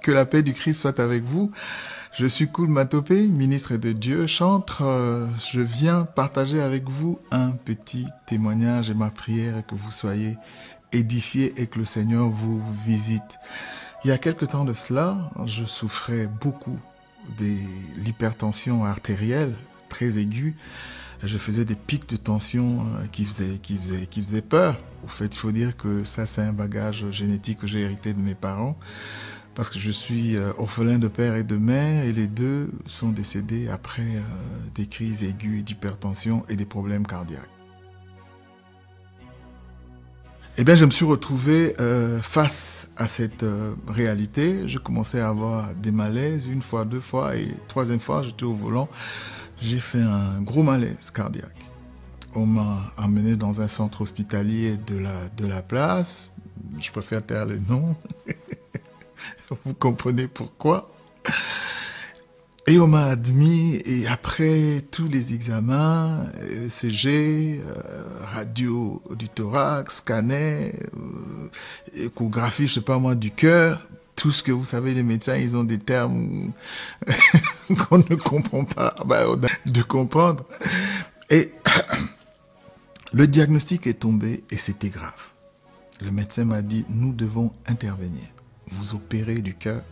Que la paix du Christ soit avec vous. Je suis Koul Matopé, ministre de Dieu, chantre. Je viens partager avec vous un petit témoignage et ma prière que vous soyez édifiés et que le Seigneur vous visite. Il y a quelque temps de cela, je souffrais beaucoup de l'hypertension artérielle très aiguë. Je faisais des pics de tension qui faisaient peur. Au fait, il faut dire que ça, c'est un bagage génétique que j'ai hérité de mes parents. Parce que je suis orphelin de père et de mère et les deux sont décédés après des crises aiguës d'hypertension et des problèmes cardiaques. Eh bien, je me suis retrouvé face à cette réalité. Je commençais à avoir des malaises une fois, deux fois et troisième fois, j'étais au volant. J'ai fait un gros malaise cardiaque. On m'a amené dans un centre hospitalier de la place. Je préfère taire le nom. Vous comprenez pourquoi. Et on m'a admis, et après tous les examens, ECG, radio du thorax, scanner, échographie, je sais pas moi, du cœur, tout ce que vous savez, les médecins, ils ont des termes qu'on ne comprend pas, de comprendre. Et le diagnostic est tombé et c'était grave. Le médecin m'a dit, nous devons intervenir, vous opérer du cœur,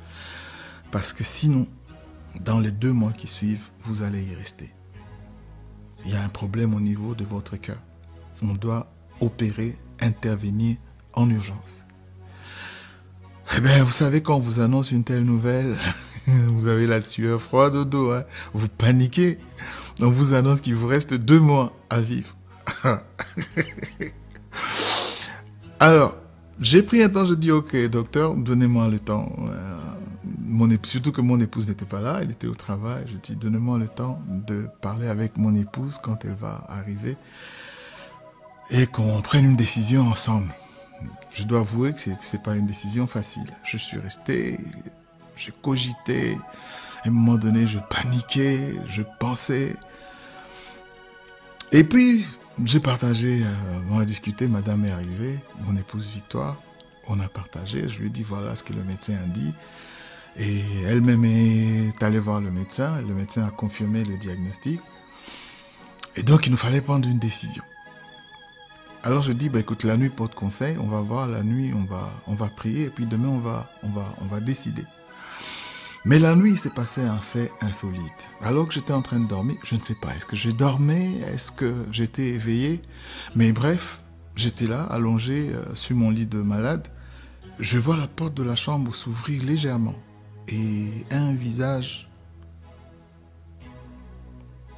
parce que sinon, dans les 2 mois qui suivent, vous allez y rester. Il y a un problème au niveau de votre cœur. On doit opérer, intervenir en urgence. Eh bien, vous savez, quand on vous annonce une telle nouvelle, vous avez la sueur froide au dos, hein, vous paniquez. On vous annonce qu'il vous reste 2 mois à vivre. Alors, j'ai pris un temps, je dis, ok, docteur, donnez-moi le temps. Surtout que mon épouse n'était pas là, elle était au travail. Je dis, donnez-moi le temps de parler avec mon épouse quand elle va arriver et qu'on prenne une décision ensemble. Je dois avouer que c'est pas une décision facile. Je suis resté, j'ai cogité. À un moment donné, je paniquais, je pensais. Et puis, j'ai partagé, on a discuté, madame est arrivée, mon épouse Victoire, on a partagé, je lui ai dit voilà ce que le médecin a dit. Et elle-même est allée voir le médecin a confirmé le diagnostic. Et donc, il nous fallait prendre une décision. Alors, je dis, bah, écoute, la nuit porte conseil, on va voir, la nuit, on va prier, et puis demain, on va décider. Mais la nuit, il s'est passé un fait insolite. Alors que j'étais en train de dormir, je ne sais pas, est-ce que je dormais, est-ce que j'étais éveillé? Mais bref, j'étais là, allongé sur mon lit de malade. Je vois la porte de la chambre s'ouvrir légèrement. Et un visage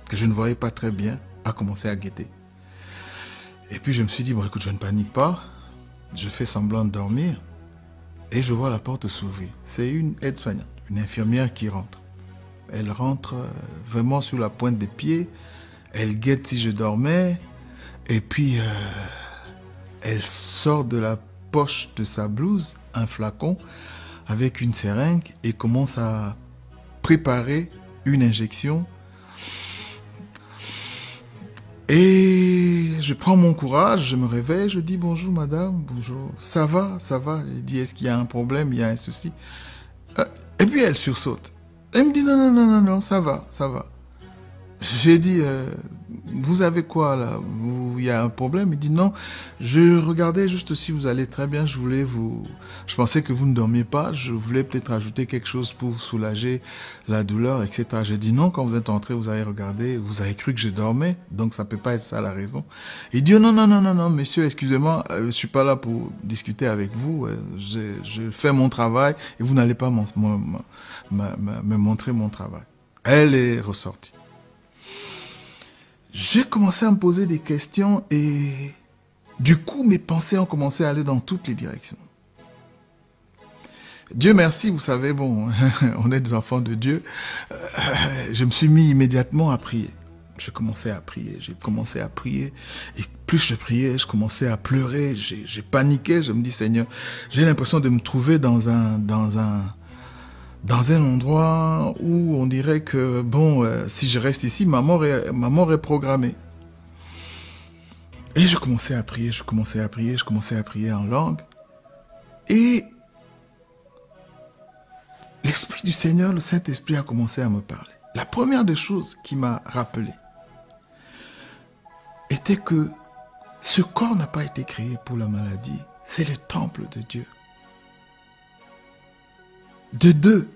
que je ne voyais pas très bien a commencé à guetter. Et puis je me suis dit, bon écoute, je ne panique pas, je fais semblant de dormir et je vois la porte s'ouvrir. C'est une aide-soignante, une infirmière qui rentre. Elle rentre vraiment sur la pointe des pieds, elle guette si je dormais et puis elle sort de la poche de sa blouse un flacon avec une seringue et commence à préparer une injection. Et je prends mon courage, je me réveille, je dis bonjour madame, bonjour, ça va, ça va. Elle dit est-ce qu'il y a un problème, il y a un souci. Et puis elle sursaute. Elle me dit non, non, non, non, non, ça va, ça va. J'ai dit, vous avez quoi là? Il y a un problème? Il dit non, je regardais juste si vous allez très bien, je pensais que vous ne dormiez pas, je voulais peut-être ajouter quelque chose pour vous soulager la douleur, etc. J'ai dit non, quand vous êtes entré, vous avez regardé, vous avez cru que je dormais, donc ça peut pas être ça la raison. Il dit non, non, non, non, non, monsieur, excusez-moi, je suis pas là pour discuter avec vous, je fais mon travail et vous n'allez pas me montrer mon travail. Elle est ressortie. J'ai commencé à me poser des questions et du coup, mes pensées ont commencé à aller dans toutes les directions. Dieu merci, vous savez, bon, on est des enfants de Dieu. Je me suis mis immédiatement à prier. Je commençais à prier, j'ai commencé à prier. Et plus je priais, je commençais à pleurer, j'ai paniqué. Je me dis, Seigneur, j'ai l'impression de me trouver dans un endroit où on dirait que, bon, si je reste ici, ma mort est programmée. Et je commençais à prier, je commençais à prier en langue. Et l'Esprit du Seigneur, le Saint-Esprit a commencé à me parler. La première des choses qui m'a rappelé était que ce corps n'a pas été créé pour la maladie, c'est le temple de Dieu. De deux,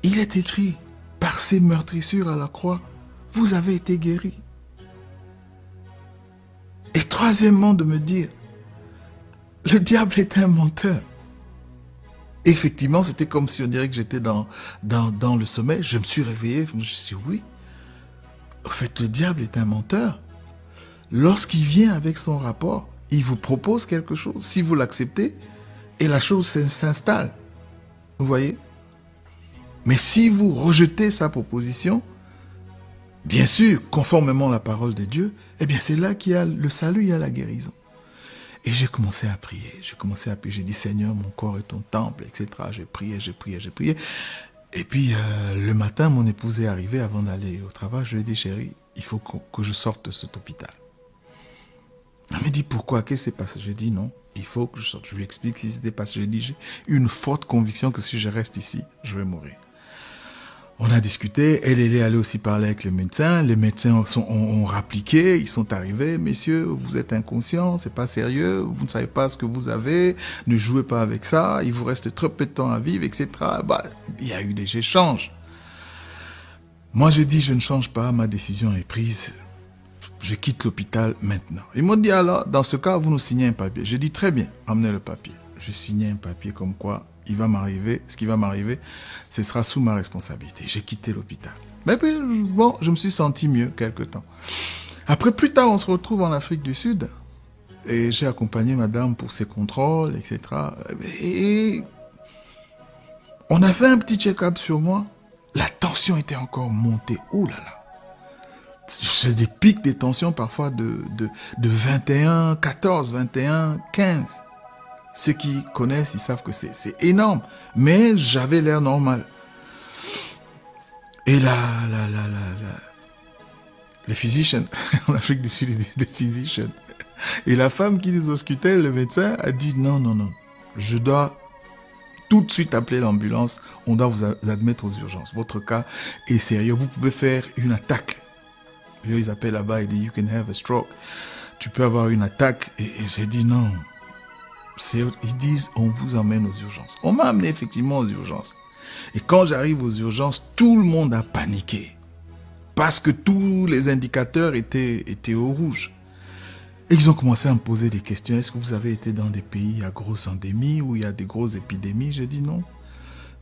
il est écrit, par ses meurtrissures à la croix, vous avez été guéris. Et troisièmement, de me dire, le diable est un menteur. Effectivement, c'était comme si on dirait que j'étais dans le sommeil. Je me suis réveillé, je me suis dit oui. En fait, le diable est un menteur. Lorsqu'il vient avec son rapport, il vous propose quelque chose. Si vous l'acceptez, et la chose s'installe. Vous voyez? Mais si vous rejetez sa proposition, bien sûr, conformément à la parole de Dieu, eh bien c'est là qu'il y a le salut, il y a la guérison. Et j'ai commencé à prier, j'ai dit Seigneur, mon corps est ton temple, etc. J'ai prié. Et puis le matin, mon épouse est arrivée avant d'aller au travail, je lui ai dit chérie, il faut que je sorte de cet hôpital. Elle me dit pourquoi, qu'est-ce qui s'est passé? J'ai dit non, il faut que je sorte. Je lui explique ce qui s'était passé. J'ai dit j'ai une forte conviction que si je reste ici, je vais mourir. On a discuté, elle est allée aussi parler avec les médecins ont rappliqué, ils sont arrivés, messieurs, vous êtes inconscients, c'est pas sérieux, vous ne savez pas ce que vous avez, ne jouez pas avec ça, il vous reste trop peu de temps à vivre, etc. Il y a eu des échanges. Moi, j'ai dit, je ne change pas, ma décision est prise, je quitte l'hôpital maintenant. Ils m'ont dit alors, dans ce cas, vous nous signez un papier. J'ai dit, très bien, amenez le papier. J'ai signé un papier comme quoi il va m'arriver, ce qui va m'arriver, ce sera sous ma responsabilité. J'ai quitté l'hôpital. Mais puis, bon, je me suis senti mieux quelque temps. Après, plus tard, on se retrouve en Afrique du Sud. Et j'ai accompagné madame pour ses contrôles, etc. Et on a fait un petit check-up sur moi. La tension était encore montée. Ouh là là. C'est des pics de tension parfois de 21, 14, 21, 15. Ceux qui connaissent, ils savent que c'est énorme. Mais j'avais l'air normal. Et les physicians, en Afrique du Sud, ils disent des physicians. Et la femme qui nous auscultait, le médecin, a dit non, je dois tout de suite appeler l'ambulance. On doit vous admettre aux urgences. Votre cas est sérieux. Vous pouvez faire une attaque. Ils appellent là-bas, ils disent you can have a stroke. Tu peux avoir une attaque. Et j'ai dit non. Ils disent, on vous emmène aux urgences. On m'a amené effectivement aux urgences. Et quand j'arrive aux urgences, tout le monde a paniqué. Parce que tous les indicateurs étaient au rouge. Et ils ont commencé à me poser des questions. Est-ce que vous avez été dans des pays à grosse endémie, où il y a des grosses épidémies? J'ai dit non.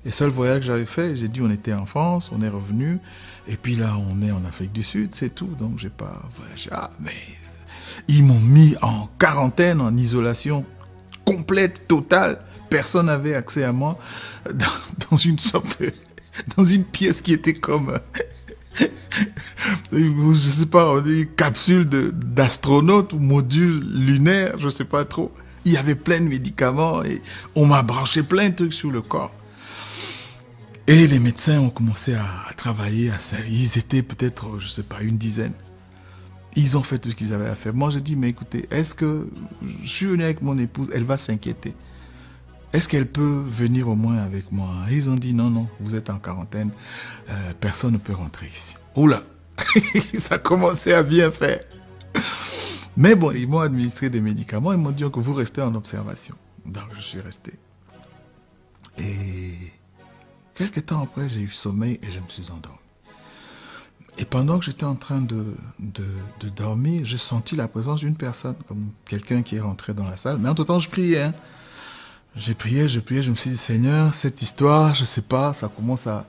Les seuls voyages que j'avais fait, j'ai dit on était en France, on est revenu. Et puis là, on est en Afrique du Sud, c'est tout. Donc, j'ai pas voyagé. Ah, mais ils m'ont mis en quarantaine, en isolation complète, totale. Personne n'avait accès à moi dans une sorte dans une pièce qui était comme je sais pas, on dit capsule d'astronaute ou module lunaire, je sais pas trop. Il y avait plein de médicaments et on m'a branché plein de trucs sur le corps. Et les médecins ont commencé à travailler à ça. Ils étaient peut-être, je sais pas, une dizaine. Ils ont fait tout ce qu'ils avaient à faire. Moi, j'ai dit, mais écoutez, est-ce que je suis venu avec mon épouse, elle va s'inquiéter. Est-ce qu'elle peut venir au moins avec moi? Et ils ont dit, non, vous êtes en quarantaine, personne ne peut rentrer ici. Oula, ça commençait à bien faire. Mais bon, ils m'ont administré des médicaments, ils m'ont dit que vous restez en observation. Donc, je suis resté. Et quelques temps après, j'ai eu sommeil et je me suis endormi. Et pendant que j'étais en train de dormir, j'ai senti la présence d'une personne, comme quelqu'un qui est rentré dans la salle. Mais entre-temps, je priais. Hein. J'ai prié, je me suis dit, Seigneur, cette histoire, je sais pas, ça commence à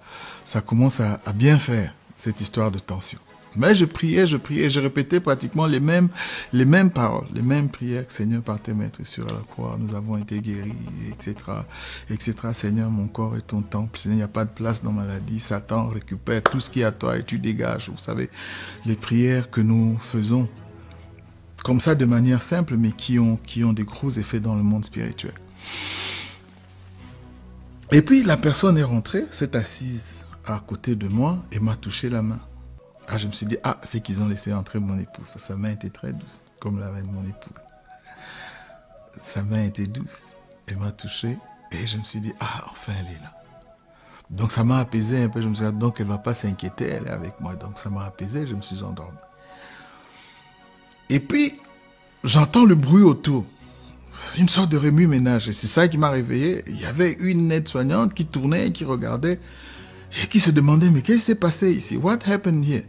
bien faire, cette histoire de tension. Mais je priais, je répétais pratiquement les mêmes paroles, les mêmes prières que Seigneur, par tes maîtres sur la croix, nous avons été guéris, etc. Seigneur, mon corps est ton temple, Seigneur, il n'y a pas de place dans ma maladie, Satan récupère tout ce qui est à toi et tu dégages. Vous savez, les prières que nous faisons, comme ça de manière simple, mais qui ont des gros effets dans le monde spirituel. Et puis la personne est rentrée, s'est assise à côté de moi et m'a touché la main. Ah, je me suis dit, c'est qu'ils ont laissé entrer mon épouse, parce que sa main était très douce, comme la main de mon épouse. Sa main était douce, elle m'a touché, et je me suis dit, enfin elle est là. Donc ça m'a apaisé un peu. Je me suis dit, donc elle ne va pas s'inquiéter, elle est avec moi. Donc ça m'a apaisé, je me suis endormi. Et puis, j'entends le bruit autour. Une sorte de remue-ménage. Et c'est ça qui m'a réveillé. Il y avait une aide-soignante qui tournait, qui regardait, et qui se demandait, mais qu'est-ce qui s'est passé ici? What happened here?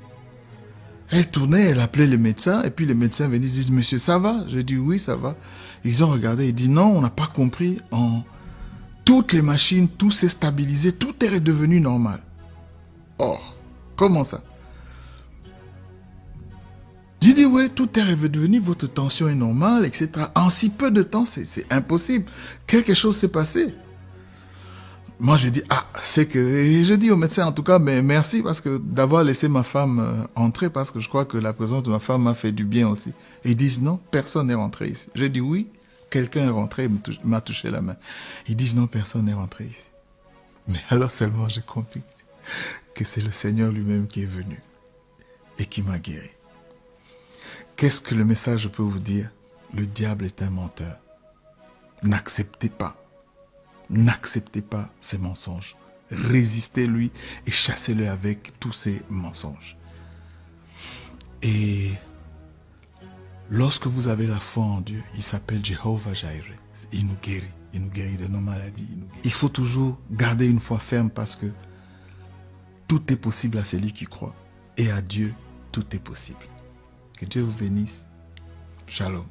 Elle tournait, elle appelait les médecins, et puis les médecins venaient, disent, monsieur, ça va? J'ai dit, oui, ça va. Ils ont regardé, ils disent, non, on n'a pas compris. Toutes les machines, tout s'est stabilisé, tout est redevenu normal. Or, comment ça? J'ai dit, oui, tout est redevenu, votre tension est normale, etc. En si peu de temps, c'est impossible. Quelque chose s'est passé. Moi, j'ai dit, ah, c'est que... Et j'ai dit au médecin, en tout cas, mais merci parce que d'avoir laissé ma femme entrer, parce que je crois que la présence de ma femme m'a fait du bien aussi. Et ils disent, non, personne n'est rentré ici. J'ai dit, oui, quelqu'un est rentré, il m'a touché la main. Ils disent, non, personne n'est rentré ici. Mais alors seulement j'ai compris que c'est le Seigneur lui-même qui est venu et qui m'a guéri. Qu'est-ce que le message peut vous dire? Le diable est un menteur. N'acceptez pas ces mensonges. Résistez-lui et chassez-le avec tous ces mensonges. Et lorsque vous avez la foi en Dieu, il s'appelle Jehovah Jireh. Il nous guérit de nos maladies. Il faut toujours garder une foi ferme parce que tout est possible à celui qui croit. Et à Dieu, tout est possible. Que Dieu vous bénisse. Shalom.